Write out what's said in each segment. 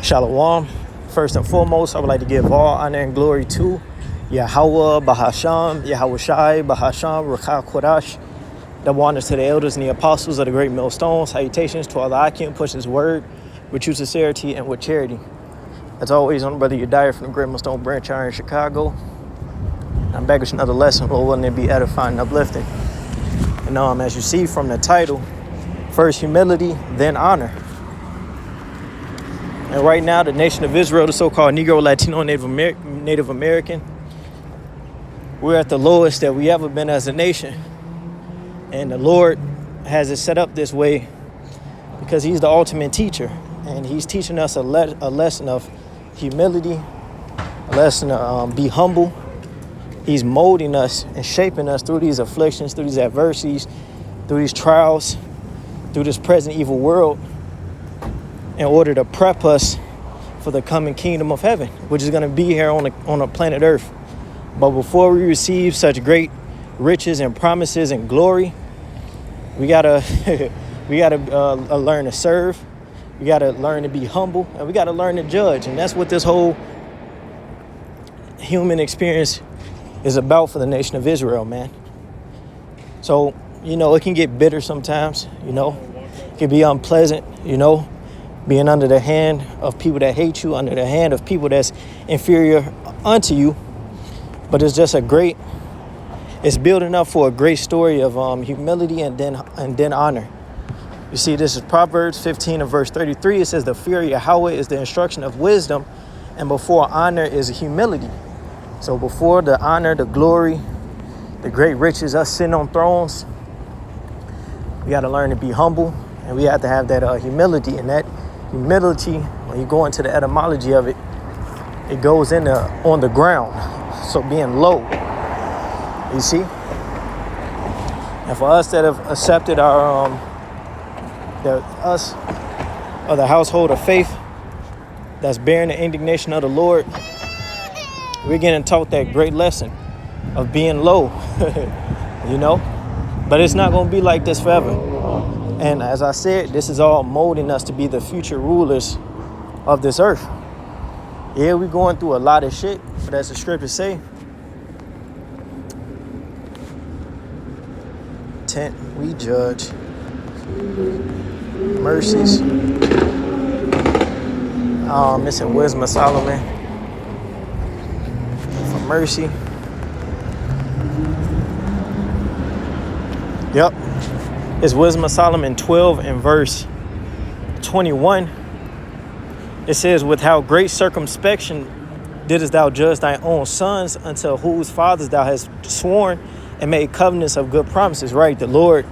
Shalom. First and foremost, I would like to give all honor and glory to Yahweh, Bahasham, Yahweh Shai, Bahasham, Rakah Kodash. Double honors to the elders and the apostles of the great millstone. Salutations to all the Akim, push his word with true sincerity and with charity. As always, I'm Brother Yediah from the Great Millstone Branch here in Chicago. I'm back with another lesson, Lord willing, it be edifying and uplifting. And as you see from the title, first humility, then honor. And right now, the nation of Israel, the so-called Negro, Latino, Native American, we're at the lowest that we ever been as a nation. And the Lord has it set up this way because he's the ultimate teacher. And he's teaching us a lesson of humility, a lesson to be humble. He's molding us and shaping us through these afflictions, through these adversities, through these trials, through this present evil world, in order to prep us for the coming kingdom of heaven, which is going to be here on the planet Earth. But before we receive such great riches and promises and glory, we gotta learn to serve. We gotta learn to be humble, and we gotta learn to judge. And that's what this whole human experience is about for the nation of Israel, man. So, it can get bitter sometimes, it can be unpleasant, being under the hand of people that hate you, under the hand of people that's inferior unto you. But it's just it's building up for a great story of humility and then honor. You see, this is Proverbs 15 and verse 33. It says, the fear of Yahweh is the instruction of wisdom, and before honor is humility. So before the honor, the glory, the great riches, us sitting on thrones, we got to learn to be humble, and we have to have that humility. And that humility, when you go into the etymology of it, it goes on the ground. So being low, you see? And for us that have accepted us of the household of faith that's bearing the indignation of the Lord, we're getting taught that great lesson of being low, But it's not going to be like this forever. And as I said, this is all molding us to be the future rulers of this earth. Yeah, we're going through a lot of shit, but as the scriptures say, tent we judge, mercies. Missing wisdom of Solomon for mercy. Yep, it's Wisdom of Solomon 12 and verse 21. It says, with how great circumspection didst thou judge thy own sons, unto whose fathers thou hast sworn and made covenants of good promises. Right, the Lord,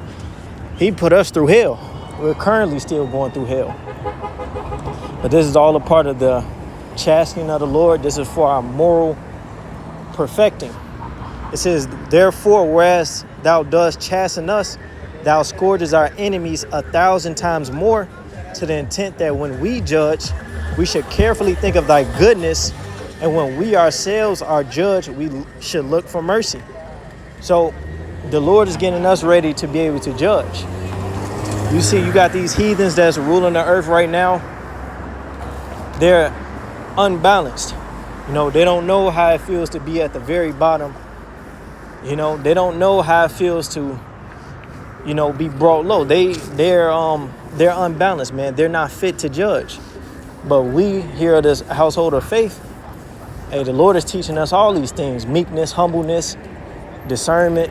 he put us through hell. We're currently still going through hell. But this is all a part of the chastening of the Lord. This is for our moral perfecting. It says, therefore, whereas thou dost chasten us, thou scourges our enemies 1,000 times more, to the intent that when we judge, we should carefully think of thy goodness, and when we ourselves are judged, we should look for mercy. So the Lord is getting us ready to be able to judge. You see, you got these heathens that's ruling the earth right now. They're unbalanced. They don't know how it feels to be at the very bottom. They don't know how it feels to, be brought low. They're unbalanced, man. They're not fit to judge. But we here at this household of faith, hey, the Lord is teaching us all these things: meekness, humbleness, discernment,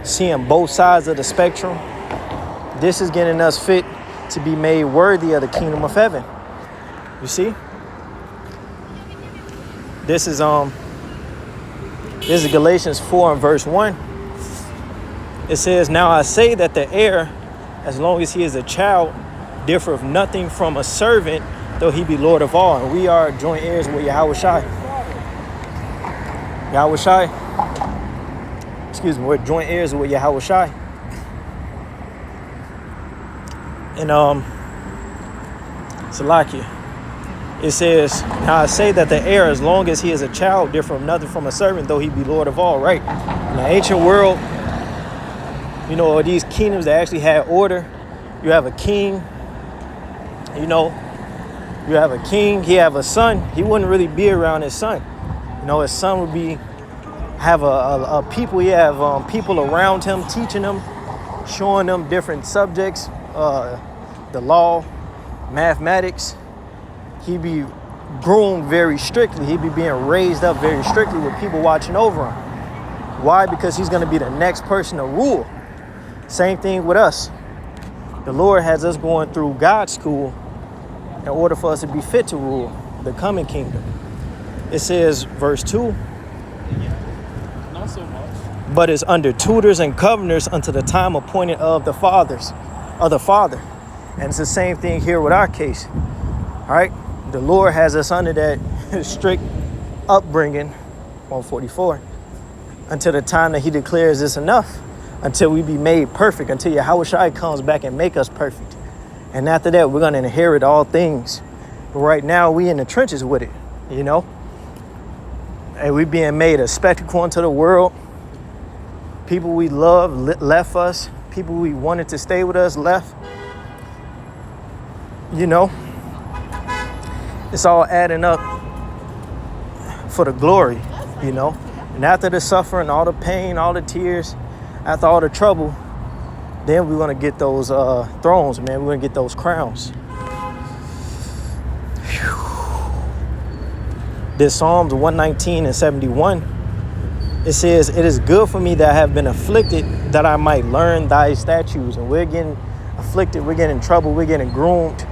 seeing both sides of the spectrum. This is getting us fit to be made worthy of the kingdom of heaven. You see? This is Galatians 4 and verse 1. It says, now I say that the heir, as long as he is a child, differeth nothing from a servant, though he be Lord of all. And we are joint heirs with Yahweh Shai. We're joint heirs with Yahweh Shai. And Salakia. It says, now I say that the heir, as long as he is a child, differeth nothing from a servant, though he be Lord of all. Right? In the ancient world, these kingdoms that actually had order. You have a king, You know, you have a king, he have a son. He wouldn't really be around his son. You know, his son would have a people. He have people around him teaching him, showing them different subjects, the law, mathematics. He'd be groomed very strictly. He'd be being raised up very strictly with people watching over him. Why? Because he's going to be the next person to rule. Same thing with us. The Lord has us going through God's school in order for us to be fit to rule the coming kingdom. It says, verse 2, Not so much. but is under tutors and governors unto the time appointed of the Father. And it's the same thing here with our case. All right? The Lord has us under that strict upbringing, 144, until the time that he declares it's enough, until we be made perfect, until Yahushua comes back and make us perfect. And after that, we're going to inherit all things. But right now, we in the trenches with it, you know? And we being made a spectacle unto the world. People we love left us. People we wanted to stay with us left. You know? It's all adding up for the glory, you know? And after the suffering, all the pain, all the tears, after all the trouble, then we're going to get those thrones, man. We're going to get those crowns. This Psalms 119 and 71, it says, it is good for me that I have been afflicted, that I might learn thy statutes. And we're getting afflicted, we're getting in trouble, we're getting groomed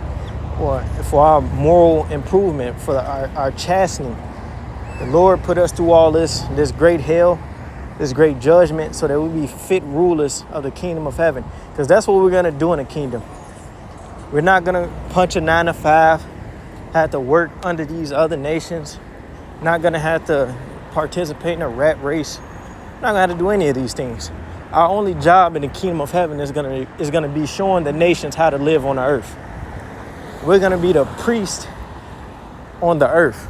for our moral improvement, for our chastening. The Lord put us through all this great hell, this great judgment, so that we be fit rulers of the kingdom of heaven. Because that's what we're going to do in the kingdom. We're not going to punch a 9 to 5, have to work under these other nations, not going to have to participate in a rat race, not going to have to do any of these things. Our only job in the kingdom of heaven is going to be showing the nations how to live on the earth. We're going to be the priest on the earth.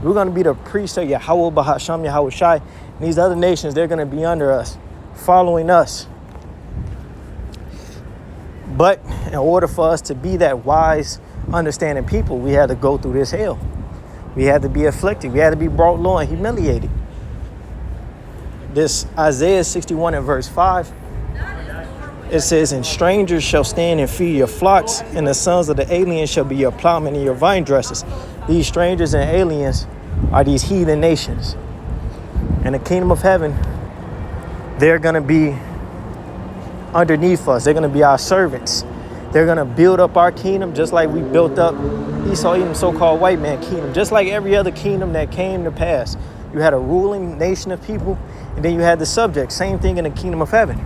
We're going to be the priest of Yahweh Bahasham Yahushai. And these other nations, they're going to be under us, following us. But in order for us to be that wise, understanding people, we had to go through this hell. We had to be afflicted. We had to be brought low and humiliated. This Isaiah 61 and verse 5, it says, and strangers shall stand and feed your flocks, and the sons of the aliens shall be your plowmen and your vine dressers. These strangers and aliens are these heathen nations. In the kingdom of heaven, they're going to be underneath us. They're going to be our servants. They're going to build up our kingdom just like we built up Esau, even so-called white man kingdom. Just like every other kingdom that came to pass. You had a ruling nation of people, and then you had the subjects. Same thing in the kingdom of heaven.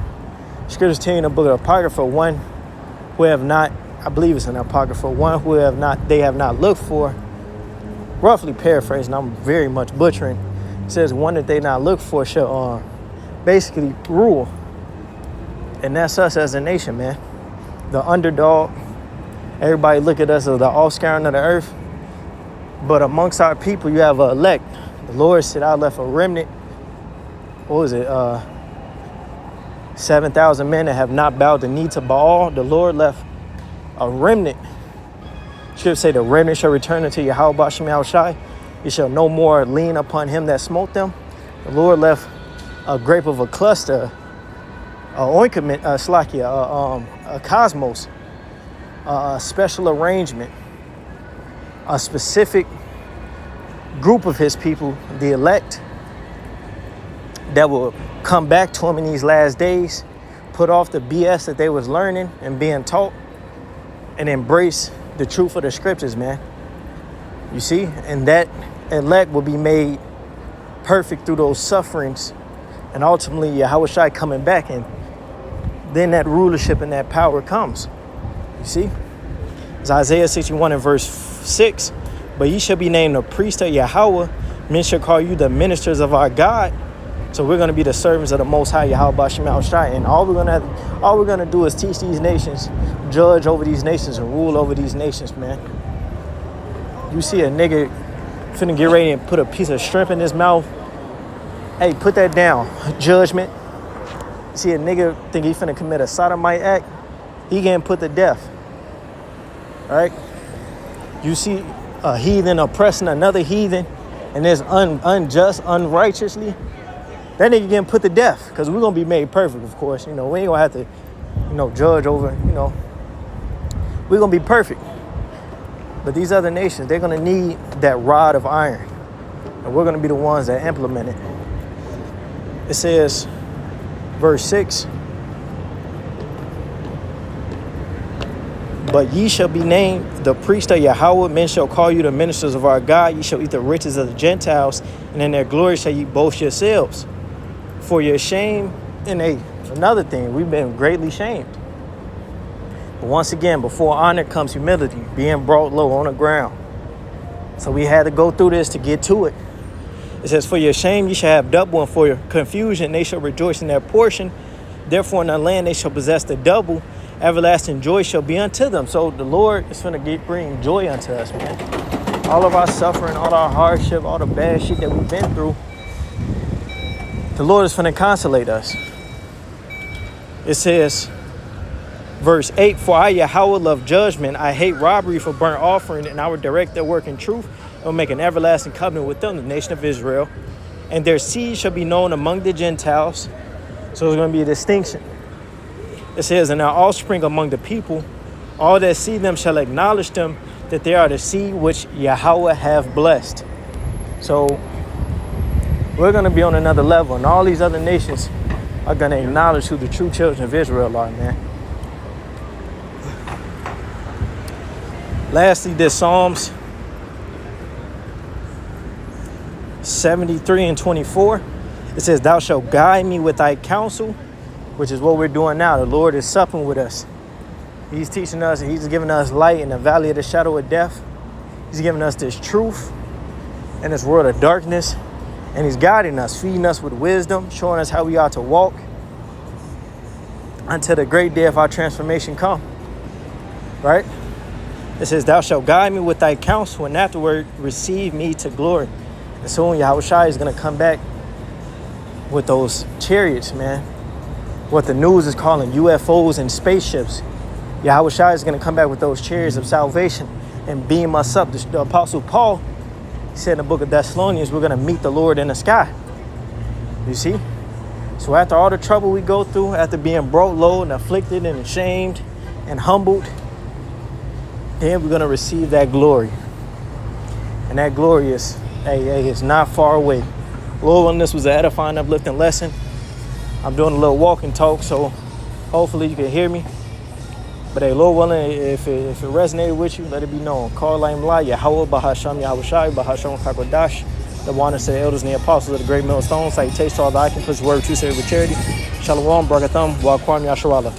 Scriptures tell you in the book of Apocrypha, one who have not, I believe it's in Apocrypha, one who they have not looked for, roughly paraphrasing, I'm very much butchering, it says one that they not look for shall basically rule. And that's us as a nation, man. The underdog. Everybody look at us as the offscouring of the earth. But amongst our people, you have an elect. The Lord said, I left a remnant. What was it? 7,000 men that have not bowed the knee to Baal. The Lord left a remnant. Scripture say the remnant shall return unto Yahweh Bashem Yahushai. You shall no more lean upon him that smote them. The Lord left a grape of a cluster, a ointment, a cosmos, a special arrangement, a specific group of his people, the elect, that will come back to him in these last days, put off the BS that they was learning and being taught, and embrace the truth of the scriptures, man. You see? And that elect will be made perfect through those sufferings, and ultimately Yahushua coming back, and then that rulership and that power comes. You see? It's Isaiah 61 and verse 6. But ye shall be named the priest of Yahweh. Men shall call you the ministers of our God. So we're going to be the servants of the Most High Yahweh Bashem Yahushai. And all we're going to do is teach these nations, judge over these nations, and rule over these nations, man. You see a nigga finna get ready and put a piece of shrimp in his mouth. Hey, put that down. Judgment. See a nigga think he finna commit a sodomite act. He getting put to death. All right? you see a heathen oppressing another heathen, and it's unjust, unrighteously, that nigga getting put to death, because we're going to be made perfect, of course. You know, we ain't going to have to, judge over, we're going to be perfect. But these other nations, they're going to need that rod of iron, and we're going to be the ones that implement it. It says, verse 6, but ye shall be named the priest of Yahweh. Men shall call you the ministers of our God. Ye shall eat the riches of the Gentiles, and in their glory shall ye boast yourselves. For your shame, and another thing, we've been greatly shamed. But once again, before honor comes humility, being brought low on the ground. So we had to go through this to get to it. It says, for your shame ye shall have double, and for your confusion they shall rejoice in their portion. Therefore in the land they shall possess the double. Everlasting joy shall be unto them. So the Lord is going to bring joy unto us, man. All of our suffering, all our hardship, all the bad shit that we've been through, the Lord is going to consolate us. It says, verse 8, for I, Yahweh, love judgment. I hate robbery for burnt offering, and I will direct their work in truth. I will make an everlasting covenant with them, the nation of Israel. And their seed shall be known among the Gentiles. So there's going to be a distinction. It says, and our offspring among the people, all that see them shall acknowledge them, that they are the seed which Yahweh have blessed. So we're going to be on another level, and all these other nations are going to acknowledge who the true children of Israel are, man. Lastly, this Psalms 73 and 24. It says, thou shalt guide me with thy counsel, which is what we're doing now. The Lord is supping with us. He's teaching us, he's giving us light in the valley of the shadow of death. He's giving us this truth in this world of darkness. And he's guiding us, feeding us with wisdom, showing us how we ought to walk until the great day of our transformation come. Right? It says, thou shalt guide me with thy counsel, and afterward receive me to glory. And soon Yahushua is going to come back with those chariots, man. What the news is calling UFOs and spaceships. Yahushua is going to come back with those chariots of salvation and beam us up. The Apostle Paul said in the book of Thessalonians, we're going to meet the Lord in the sky. You see? So after all the trouble we go through, after being brought low and afflicted and ashamed and humbled, then we're going to receive that glory. And that glory is, it's not far away. Lord willing, this was an edifying, uplifting lesson. I'm doing a little walk and talk, so hopefully you can hear me. But hey, Lord willing, if it resonated with you, let it be known. Call Laim La, Yahweh, Bahasham, Yahushai, Bahasham, Kakodash, the one to the elders and the apostles of the great millstone. Salutation to all the I can push word, true, say with charity. Shalom, Barakatham, Wa Kwam Yasharallah.